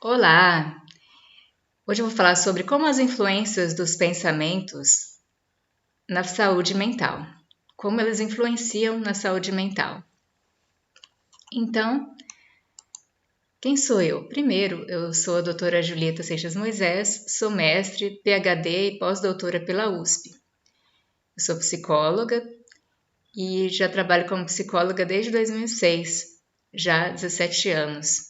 Olá! Hoje eu vou falar sobre como as influências dos pensamentos na saúde mental. Como elas influenciam na saúde mental. Então, quem sou eu? Primeiro, eu sou a doutora Julieta Seixas Moisés, sou mestre, PhD e pós-doutora pela USP. Eu sou psicóloga e já trabalho como psicóloga desde 2006, já há 17 anos.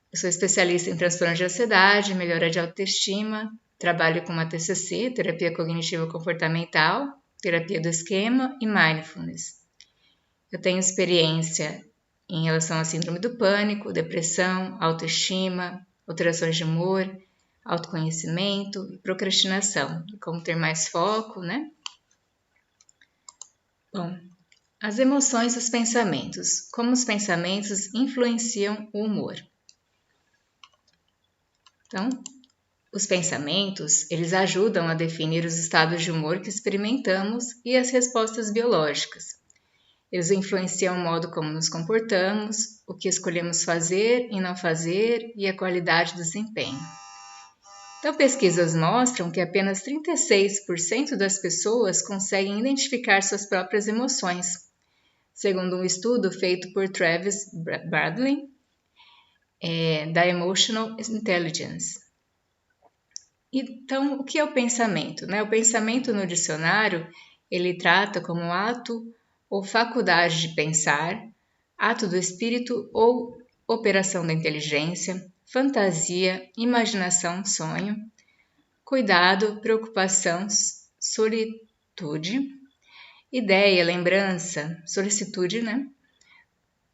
Eu sou especialista em transtorno de ansiedade, melhora de autoestima, trabalho com uma TCC, terapia cognitivo comportamental, terapia do esquema e mindfulness. Eu tenho experiência em relação à síndrome do pânico, depressão, autoestima, alterações de humor, autoconhecimento e procrastinação, como ter mais foco, né? Bom, as emoções e os pensamentos. Como os pensamentos influenciam o humor. Então, os pensamentos, eles ajudam a definir os estados de humor que experimentamos e as respostas biológicas. Eles influenciam o modo como nos comportamos, o que escolhemos fazer e não fazer e a qualidade do desempenho. Então, pesquisas mostram que apenas 36% das pessoas conseguem identificar suas próprias emoções, segundo um estudo feito por Travis Bradley, da Emotional Intelligence. Então, o que é o pensamento? O pensamento no dicionário, ele trata como ato ou faculdade de pensar, ato do espírito ou operação da inteligência, fantasia, imaginação, sonho, cuidado, preocupação, solitude, ideia, lembrança, solicitude,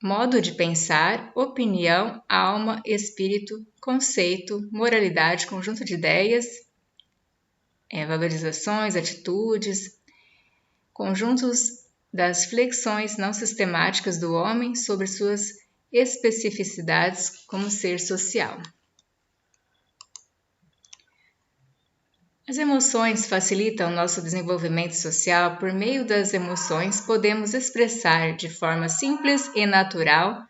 modo de pensar, opinião, alma, espírito, conceito, moralidade, conjunto de ideias, valorizações, atitudes, conjuntos das flexões não sistemáticas do homem sobre suas especificidades como ser social. As emoções facilitam o nosso desenvolvimento social. Por meio das emoções, podemos expressar de forma simples e natural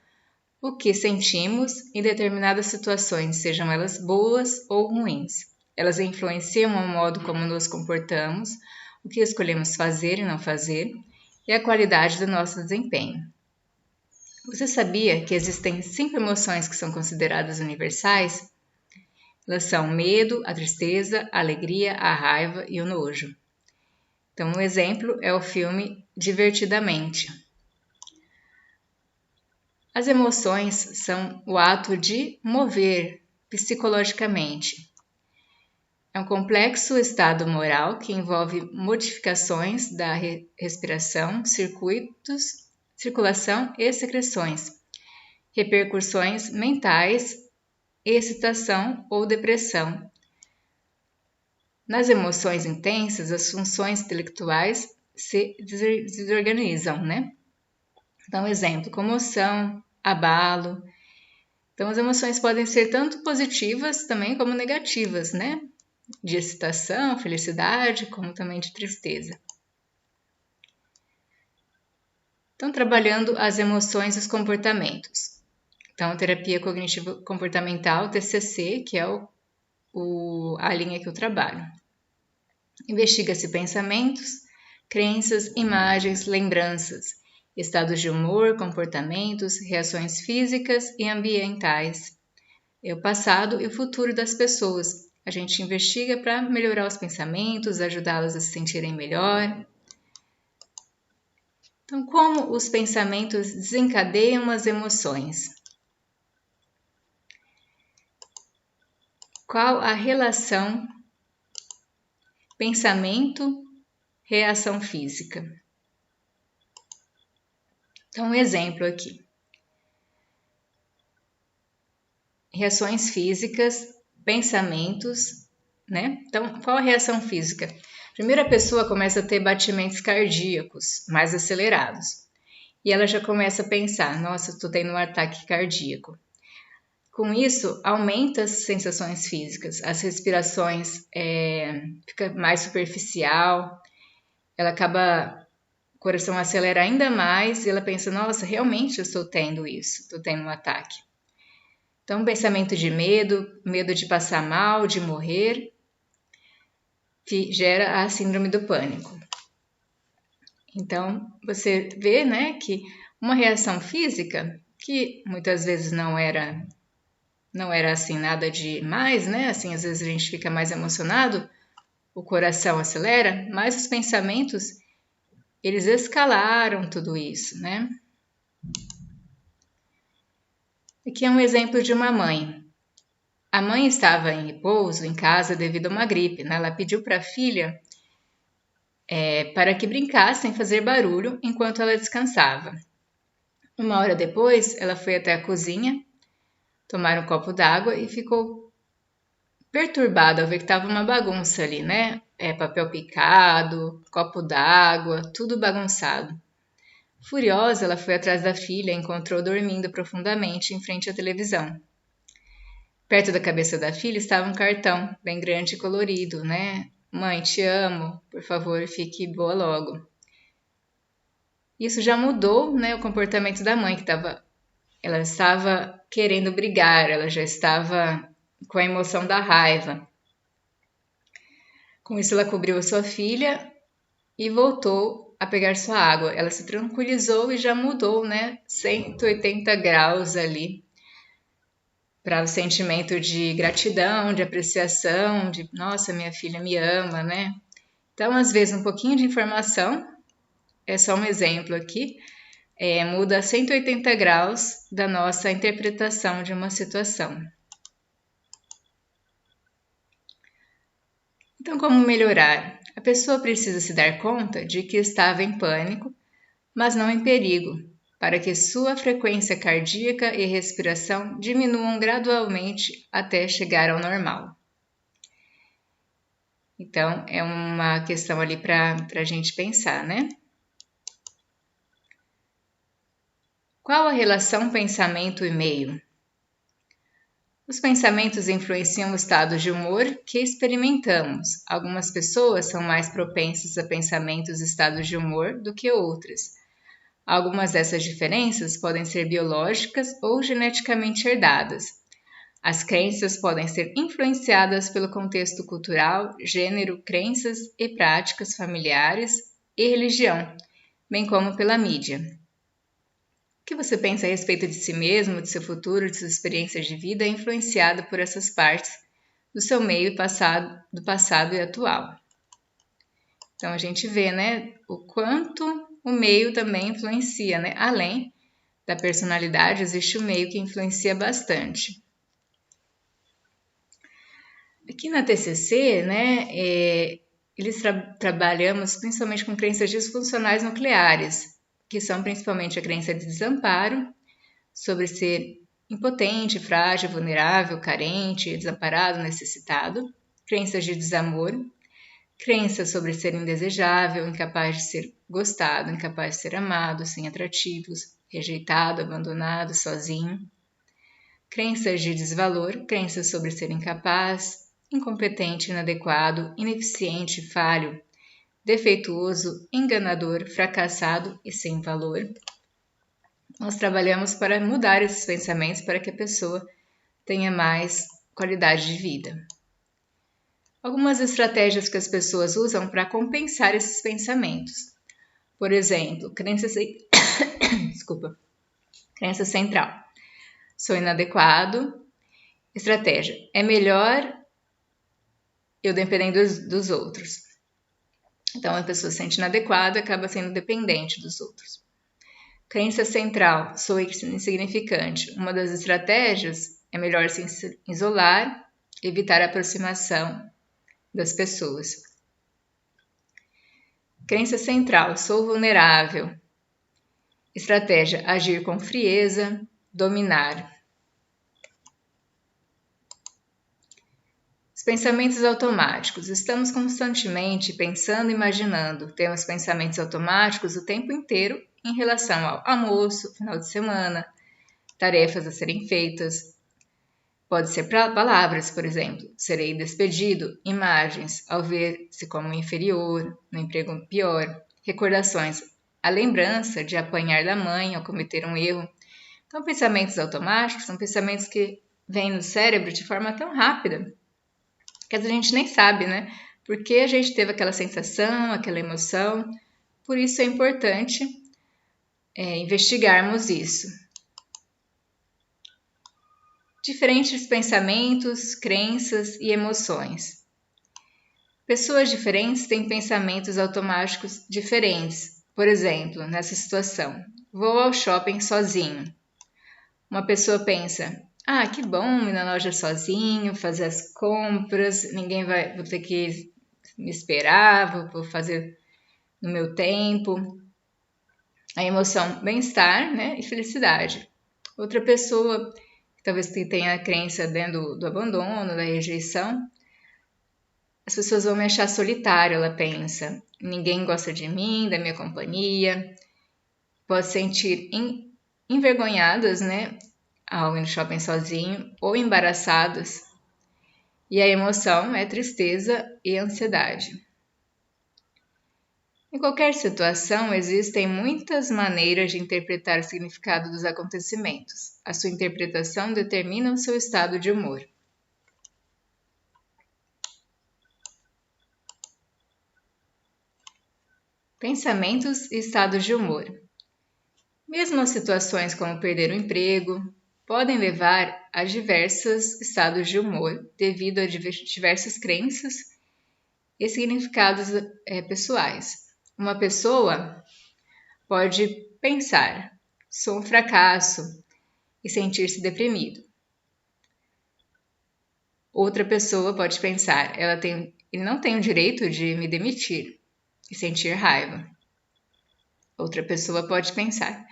o que sentimos em determinadas situações, sejam elas boas ou ruins. Elas influenciam o modo como nos comportamos, o que escolhemos fazer e não fazer, e a qualidade do nosso desempenho. Você sabia que existem 5 emoções que são consideradas universais? Elas são o medo, a tristeza, a alegria, a raiva e o nojo. Então, um exemplo é o filme Divertidamente. As emoções são o ato de mover psicologicamente. É um complexo estado moral que envolve modificações da respiração, circuitos, circulação e secreções, repercussões mentais, excitação ou depressão. Nas emoções intensas, as funções intelectuais se desorganizam, Então, exemplo, comoção, abalo. Então, as emoções podem ser tanto positivas também como negativas, De excitação, felicidade, como também de tristeza. Então, trabalhando as emoções e os comportamentos. Então, terapia cognitivo-comportamental, TCC, que é a linha que eu trabalho. Investiga-se pensamentos, crenças, imagens, lembranças, estados de humor, comportamentos, reações físicas e ambientais, o passado e o futuro das pessoas. A gente investiga para melhorar os pensamentos, ajudá-las a se sentirem melhor. Então, como os pensamentos desencadeiam as emoções? Qual a relação pensamento-reação física? Então, um exemplo aqui. Reações físicas, pensamentos, Então, qual a reação física? Primeiro, a pessoa começa a ter batimentos cardíacos mais acelerados. E ela já começa a pensar, nossa, estou tendo um ataque cardíaco. Com isso, aumenta as sensações físicas, as respirações fica mais superficial, o coração acelera ainda mais e ela pensa, nossa, realmente eu estou tendo isso, estou tendo um ataque. Então, pensamento de medo de passar mal, de morrer, que gera a síndrome do pânico. Então, você vê, né, que uma reação física, que muitas vezes não era assim nada demais, né? Assim, às vezes a gente fica mais emocionado, o coração acelera, mas os pensamentos, eles escalaram tudo isso, né? Aqui é um exemplo de uma mãe. A mãe estava em repouso em casa devido a uma gripe, né? Ela pediu para a filha para que brincasse sem fazer barulho enquanto ela descansava. Uma hora depois, ela foi até a cozinha, tomar um copo d'água e ficou perturbada ao ver que estava uma bagunça ali, né? Papel picado, copo d'água, tudo bagunçado. Furiosa, ela foi atrás da filha e encontrou dormindo profundamente em frente à televisão. Perto da cabeça da filha estava um cartão, bem grande e colorido, né? Mãe, te amo, por favor, fique boa logo. Isso já mudou, né, o comportamento da mãe, ela estava querendo brigar, ela já estava com a emoção da raiva. Com isso, ela cobriu a sua filha e voltou a pegar sua água. Ela se tranquilizou e já mudou, né, 180 graus ali, para o sentimento de gratidão, de apreciação, de nossa, minha filha me ama, né? Então, às vezes, um pouquinho de informação, é só um exemplo aqui, muda 180 graus da nossa interpretação de uma situação. Então, como melhorar? A pessoa precisa se dar conta de que estava em pânico, mas não em perigo, para que sua frequência cardíaca e respiração diminuam gradualmente até chegar ao normal. Então, é uma questão ali para a gente pensar, né? Qual a relação pensamento e meio? Os pensamentos influenciam o estado de humor que experimentamos. Algumas pessoas são mais propensas a pensamentos e estados de humor do que outras. Algumas dessas diferenças podem ser biológicas ou geneticamente herdadas. As crenças podem ser influenciadas pelo contexto cultural, gênero, crenças e práticas familiares e religião, bem como pela mídia. O que você pensa a respeito de si mesmo, de seu futuro, de suas experiências de vida é influenciado por essas partes do seu meio do passado e atual. Então a gente vê, né, o quanto o meio também influencia, né? Além da personalidade, existe o meio que influencia bastante. Aqui na TCC, né, eles trabalhamos principalmente com crenças disfuncionais nucleares, que são principalmente a crença de desamparo, sobre ser impotente, frágil, vulnerável, carente, desamparado, necessitado, crenças de desamor, crenças sobre ser indesejável, incapaz de ser gostado, incapaz de ser amado, sem atrativos, rejeitado, abandonado, sozinho, crenças de desvalor, crenças sobre ser incapaz, incompetente, inadequado, ineficiente, falho, defeituoso, enganador, fracassado e sem valor. Nós trabalhamos para mudar esses pensamentos para que a pessoa tenha mais qualidade de vida. Algumas estratégias que as pessoas usam para compensar esses pensamentos. Por exemplo, crença central. Sou inadequado. Estratégia. É melhor eu depender dos outros. Então, a pessoa se sente inadequada e acaba sendo dependente dos outros. Crença central. Sou insignificante. Uma das estratégias é melhor se isolar, evitar a aproximação das pessoas. Crença central. Sou vulnerável. Estratégia. Agir com frieza, dominar. Os pensamentos automáticos. Estamos constantemente pensando e imaginando. Temos pensamentos automáticos o tempo inteiro em relação ao almoço, final de semana, tarefas a serem feitas. Pode ser palavras, por exemplo. Serei despedido, imagens, ao ver-se como inferior, no emprego pior, recordações, a lembrança de apanhar da mãe ao cometer um erro. Então, pensamentos automáticos são pensamentos que vem no cérebro de forma tão rápida que a gente nem sabe, né? Porque a gente teve aquela sensação, aquela emoção. Por isso é importante investigarmos isso. Diferentes pensamentos, crenças e emoções. Pessoas diferentes têm pensamentos automáticos diferentes. Por exemplo, nessa situação, vou ao shopping sozinho. Uma pessoa pensa, que bom ir na loja sozinho, fazer as compras, vou ter que me esperar, vou fazer no meu tempo. A emoção bem-estar, né, e felicidade. Outra pessoa, talvez que tenha a crença dentro do abandono, da rejeição, as pessoas vão me achar solitário, ela pensa. Ninguém gosta de mim, da minha companhia. Pode se sentir envergonhadas, né, ao ir no shopping sozinho, ou embaraçadas. E a emoção é tristeza e ansiedade. Em qualquer situação, existem muitas maneiras de interpretar o significado dos acontecimentos. A sua interpretação determina o seu estado de humor. Pensamentos e estados de humor. Mesmo as situações como perder o emprego, podem levar a diversos estados de humor devido a diversas crenças e significados pessoais. Uma pessoa pode pensar, sou um fracasso, e sentir-se deprimido. Outra pessoa pode pensar, ele não tem o direito de me demitir, e sentir raiva. Outra pessoa pode pensar,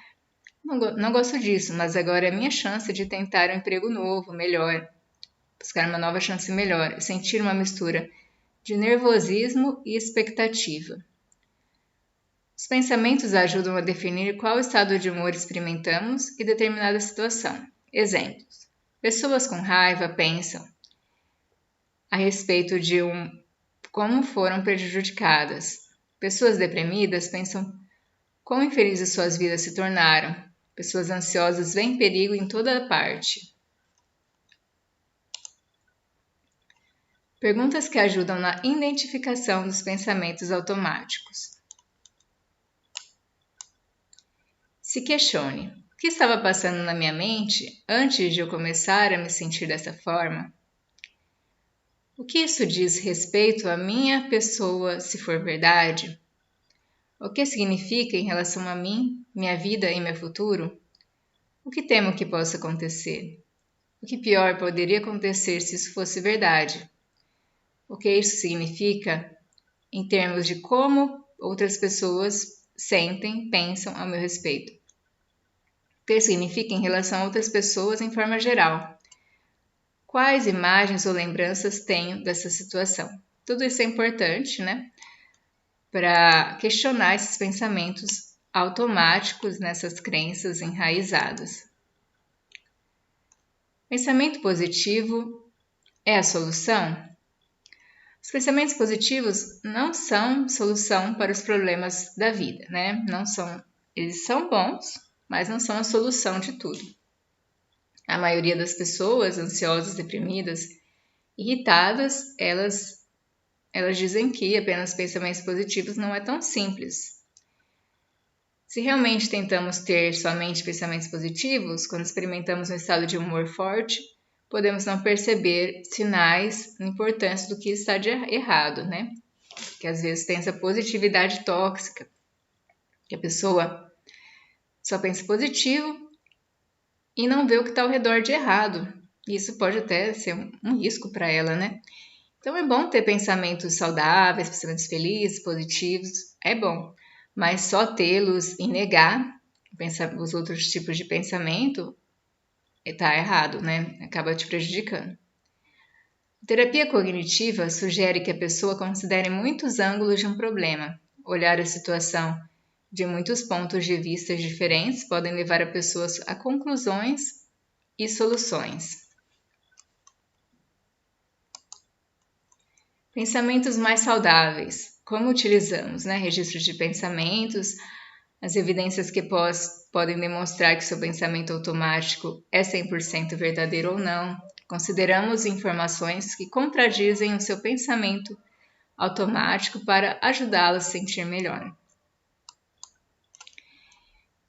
não gosto disso, mas agora é minha chance de tentar um emprego novo, melhor, buscar uma nova chance melhor, e sentir uma mistura de nervosismo e expectativa. Os pensamentos ajudam a definir qual estado de humor experimentamos em determinada situação. Exemplos. Pessoas com raiva pensam a respeito de como foram prejudicadas. Pessoas deprimidas pensam quão infelizes suas vidas se tornaram. Pessoas ansiosas veem perigo em toda parte. Perguntas que ajudam na identificação dos pensamentos automáticos. Se questione, o que estava passando na minha mente antes de eu começar a me sentir dessa forma? O que isso diz respeito à minha pessoa, se for verdade? O que significa em relação a mim, minha vida e meu futuro? O que temo que possa acontecer? O que pior poderia acontecer se isso fosse verdade? O que isso significa em termos de como outras pessoas sentem, pensam ao meu respeito? O que significa em relação a outras pessoas em forma geral? Quais imagens ou lembranças tenho dessa situação? Tudo isso é importante, né? Para questionar esses pensamentos automáticos nessas crenças enraizadas. Pensamento positivo é a solução? Os pensamentos positivos não são solução para os problemas da vida, né? Eles são bons, mas não são a solução de tudo. A maioria das pessoas ansiosas, deprimidas, irritadas, elas dizem que apenas pensamentos positivos não é tão simples. Se realmente tentamos ter somente pensamentos positivos, quando experimentamos um estado de humor forte, podemos não perceber sinais da importância do que está de errado, né? Que às vezes tem essa positividade tóxica, que a pessoa só pensa positivo e não vê o que está ao redor de errado. Isso pode até ser um risco para ela, né? Então é bom ter pensamentos saudáveis, pensamentos felizes, positivos, é bom. Mas só tê-los e negar os outros tipos de pensamento está errado, né? Acaba te prejudicando. A terapia cognitiva sugere que a pessoa considere muitos ângulos de um problema. Olhar a situação de muitos pontos de vista diferentes podem levar a pessoas a conclusões e soluções. Pensamentos mais saudáveis. Como utilizamos, né? Registro de pensamentos. as evidências que podem demonstrar que seu pensamento automático é 100% verdadeiro ou não. Consideramos informações que contradizem o seu pensamento automático para ajudá-lo a se sentir melhor.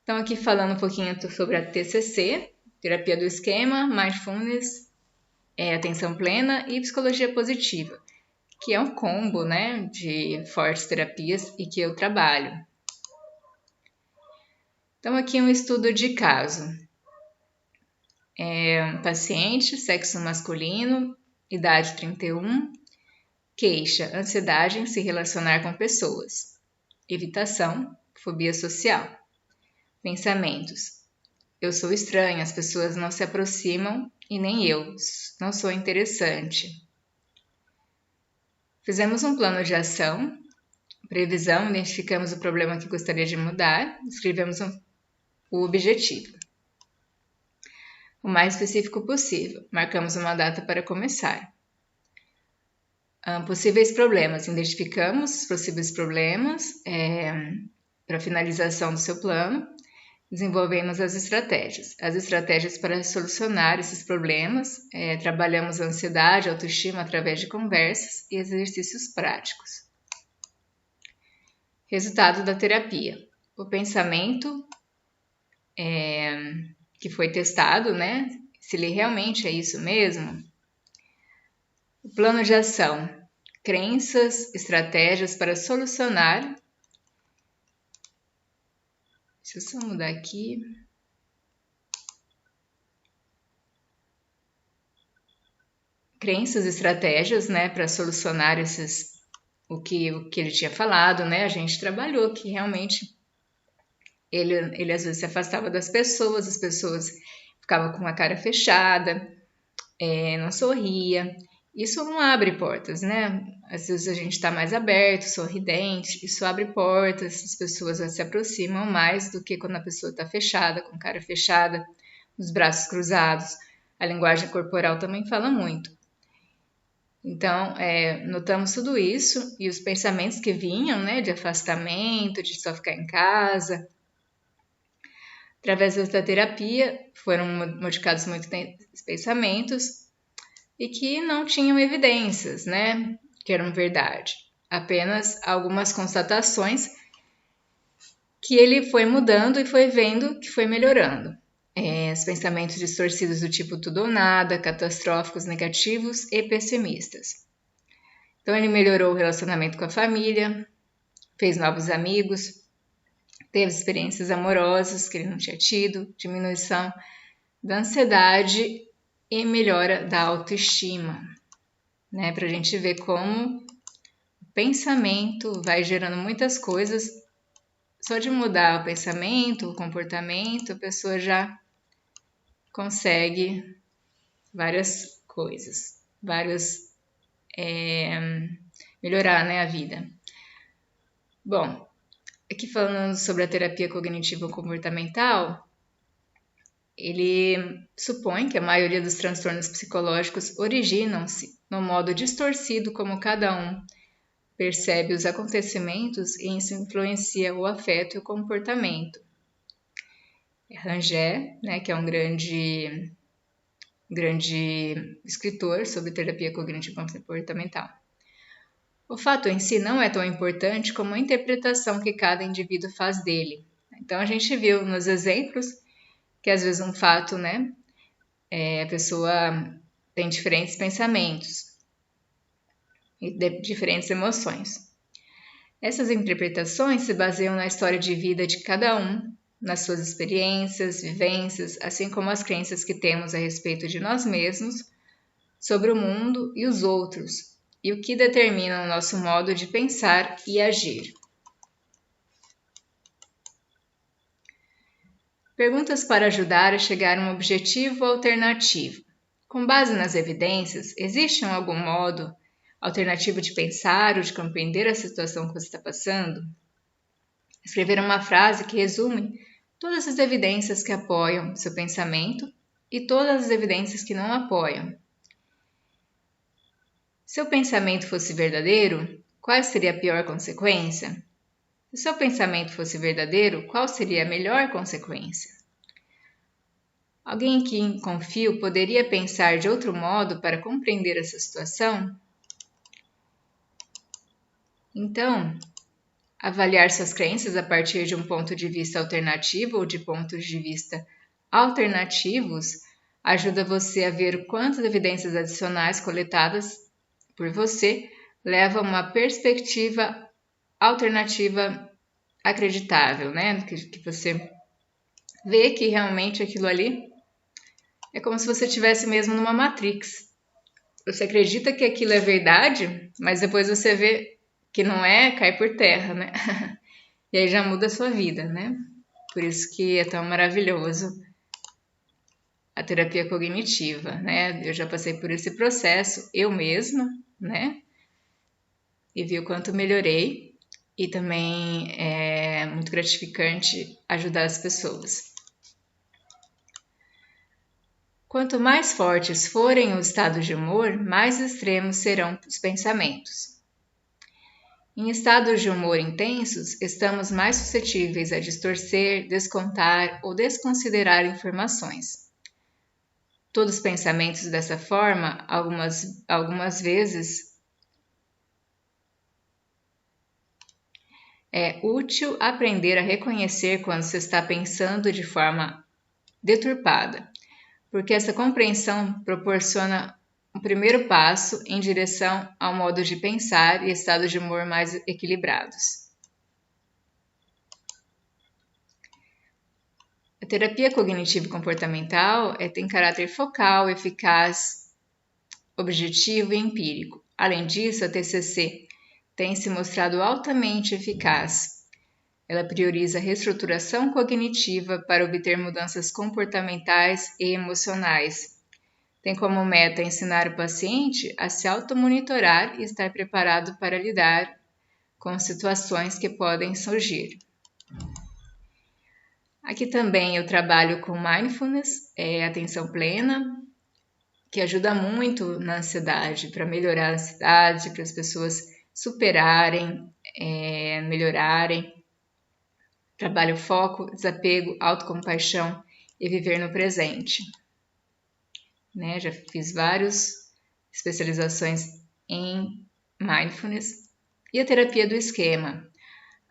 Então, aqui falando um pouquinho sobre a TCC, Terapia do Esquema, Mindfulness, Atenção Plena e Psicologia Positiva, que é um combo, né, de fortes terapias e que eu trabalho. Então, aqui um estudo de caso. Paciente, sexo masculino, idade 31, queixa, ansiedade em se relacionar com pessoas, evitação, fobia social, pensamentos. Eu sou estranho, as pessoas não se aproximam e nem eu, não sou interessante. Fizemos um plano de ação, previsão, identificamos o problema que gostaria de mudar, escrevemos o objetivo. O mais específico possível, marcamos uma data para começar. Possíveis problemas, identificamos os possíveis problemas para a finalização do seu plano, desenvolvemos as estratégias para solucionar esses problemas, trabalhamos a ansiedade, a autoestima através de conversas e exercícios práticos. Resultado da terapia. O pensamento que foi testado, né? Se ele realmente é isso mesmo. O plano de ação. Crenças, estratégias para solucionar. Deixa eu só mudar aqui. Crenças, estratégias, né, para solucionar o que ele tinha falado, né? A gente trabalhou que realmente ele às vezes se afastava das pessoas, as pessoas ficavam com a cara fechada, não sorria. Isso não abre portas, né? Às vezes a gente está mais aberto, sorridente, isso abre portas, as pessoas se aproximam mais do que quando a pessoa está fechada, com a cara fechada, os braços cruzados. A linguagem corporal também fala muito. Então, notamos tudo isso e os pensamentos que vinham, né, de afastamento, de só ficar em casa. Através da terapia, foram modificados muitos pensamentos e que não tinham evidências, né, que eram verdade. Apenas algumas constatações que ele foi mudando e foi vendo que foi melhorando. Os pensamentos distorcidos do tipo tudo ou nada, catastróficos, negativos e pessimistas. Então, ele melhorou o relacionamento com a família, fez novos amigos, teve experiências amorosas que ele não tinha tido, diminuição da ansiedade e melhora da autoestima, né? Para a gente ver como o pensamento vai gerando muitas coisas. Só de mudar o pensamento, o comportamento, a pessoa já consegue várias coisas, melhorar, né, a vida. Bom, aqui falando sobre a terapia cognitiva comportamental, ele supõe que a maioria dos transtornos psicológicos originam-se no modo distorcido como cada um percebe os acontecimentos e isso influencia o afeto e o comportamento. Rangel, né, que é um grande escritor sobre terapia cognitiva comportamental. O fato em si não é tão importante como a interpretação que cada indivíduo faz dele. Então, a gente viu nos exemplos que às vezes um fato, né, a pessoa tem diferentes pensamentos e diferentes emoções. Essas interpretações se baseiam na história de vida de cada um, nas suas experiências, vivências, assim como as crenças que temos a respeito de nós mesmos, sobre o mundo e os outros, e o que determina o nosso modo de pensar e agir. Perguntas para ajudar a chegar a um objetivo alternativo. Com base nas evidências, existe algum modo alternativo de pensar ou de compreender a situação que você está passando? Escrever uma frase que resume todas as evidências que apoiam seu pensamento e todas as evidências que não apoiam. Se o pensamento fosse verdadeiro, qual seria a pior consequência? Se o seu pensamento fosse verdadeiro, qual seria a melhor consequência? Alguém em quem confio poderia pensar de outro modo para compreender essa situação? Então, avaliar suas crenças a partir de um ponto de vista alternativo ou de pontos de vista alternativos ajuda você a ver quantas evidências adicionais coletadas por você levam a uma perspectiva alternativa acreditável, né? Que você vê que realmente aquilo ali é como se você estivesse mesmo numa Matrix. Você acredita que aquilo é verdade, mas depois você vê que não é, cai por terra, né? E aí já muda a sua vida, né? Por isso que é tão maravilhoso a terapia cognitiva, né? Eu já passei por esse processo, eu mesma, né? E vi o quanto melhorei. E também é muito gratificante ajudar as pessoas. Quanto mais fortes forem os estados de humor, mais extremos serão os pensamentos. Em estados de humor intensos, estamos mais suscetíveis a distorcer, descontar ou desconsiderar informações. Todos os pensamentos dessa forma, algumas vezes, é útil aprender a reconhecer quando se está pensando de forma deturpada, porque essa compreensão proporciona um primeiro passo em direção ao modo de pensar e estados de humor mais equilibrados. A terapia cognitivo-comportamental tem caráter focal, eficaz, objetivo e empírico. Além disso, a TCC tem se mostrado altamente eficaz. Ela prioriza a reestruturação cognitiva para obter mudanças comportamentais e emocionais. Tem como meta ensinar o paciente a se automonitorar e estar preparado para lidar com situações que podem surgir. Aqui também eu trabalho com mindfulness, atenção plena, que ajuda muito na ansiedade, para melhorar a ansiedade, para as pessoas superarem, melhorarem. Trabalho foco, desapego, autocompaixão e viver no presente. Né? Já fiz várias especializações em mindfulness. E a terapia do esquema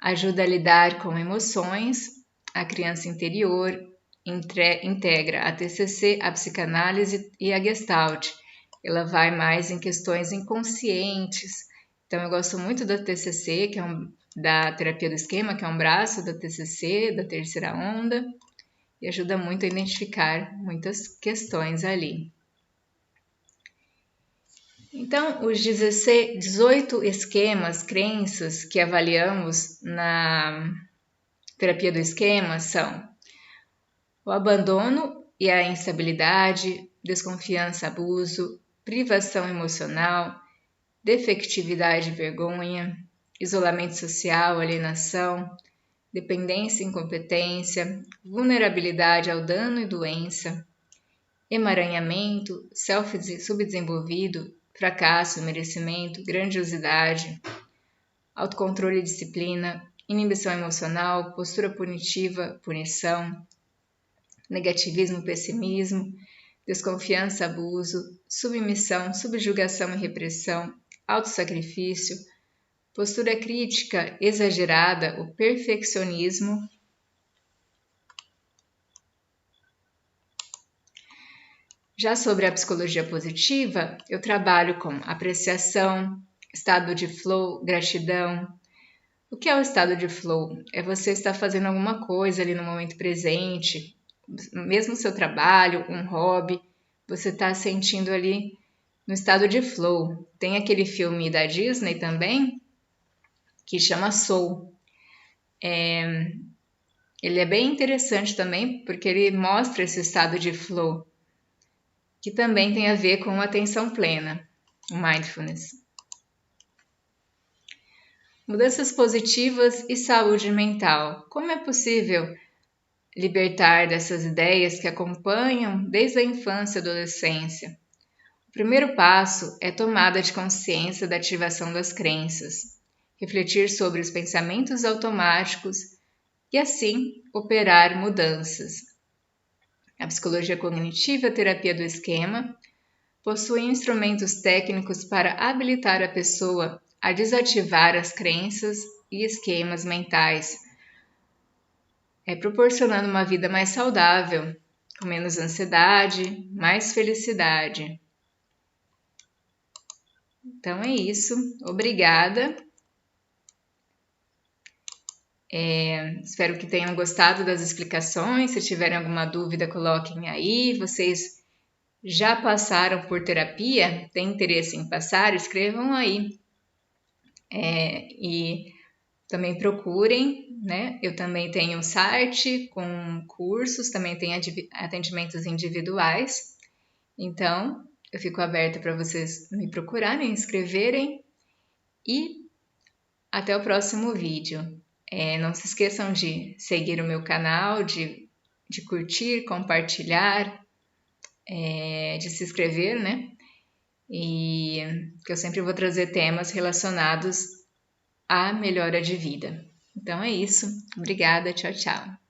ajuda a lidar com emoções, a criança interior, integra a TCC, a psicanálise e a Gestalt. Ela vai mais em questões inconscientes. Então eu gosto muito da TCC, que é da terapia do esquema, que é um braço da TCC, da terceira onda, e ajuda muito a identificar muitas questões ali. Então, os 18 esquemas, crenças que avaliamos na terapia do esquema são o abandono e a instabilidade, desconfiança, abuso, privação emocional, defectividade e vergonha, isolamento social, alienação, dependência e incompetência, vulnerabilidade ao dano e doença, emaranhamento, subdesenvolvido, fracasso, merecimento, grandiosidade, autocontrole e disciplina, inibição emocional, postura punitiva, punição, negativismo, pessimismo, desconfiança, abuso, submissão, subjugação e repressão, autossacrifício, postura crítica exagerada, o perfeccionismo. Já sobre a psicologia positiva, eu trabalho com apreciação, estado de flow, gratidão. O que é o estado de flow? É você estar fazendo alguma coisa ali no momento presente, mesmo o seu trabalho, um hobby, você está sentindo ali no estado de flow. Tem aquele filme da Disney também, que chama Soul. Ele é bem interessante também, porque ele mostra esse estado de flow, que também tem a ver com atenção plena, o mindfulness. Mudanças positivas e saúde mental. Como é possível libertar dessas ideias que acompanham desde a infância e adolescência? O primeiro passo é tomada de consciência da ativação das crenças. refletir sobre os pensamentos automáticos e, assim, operar mudanças. A psicologia cognitiva e a terapia do esquema possuem instrumentos técnicos para habilitar a pessoa a desativar as crenças e esquemas mentais, proporcionando uma vida mais saudável, com menos ansiedade, mais felicidade. Então é isso, obrigada. Espero que tenham gostado das explicações. Se tiverem alguma dúvida, coloquem aí. Vocês já passaram por terapia? Tem interesse em passar? Escrevam aí. E também procurem, né? Eu também tenho um site com cursos, também tem atendimentos individuais. Então, eu fico aberta para vocês me procurarem, escreverem e até o próximo vídeo. Não se esqueçam de seguir o meu canal, de curtir, compartilhar, de se inscrever, né? E que eu sempre vou trazer temas relacionados à melhora de vida. Então é isso. Obrigada. Tchau, tchau.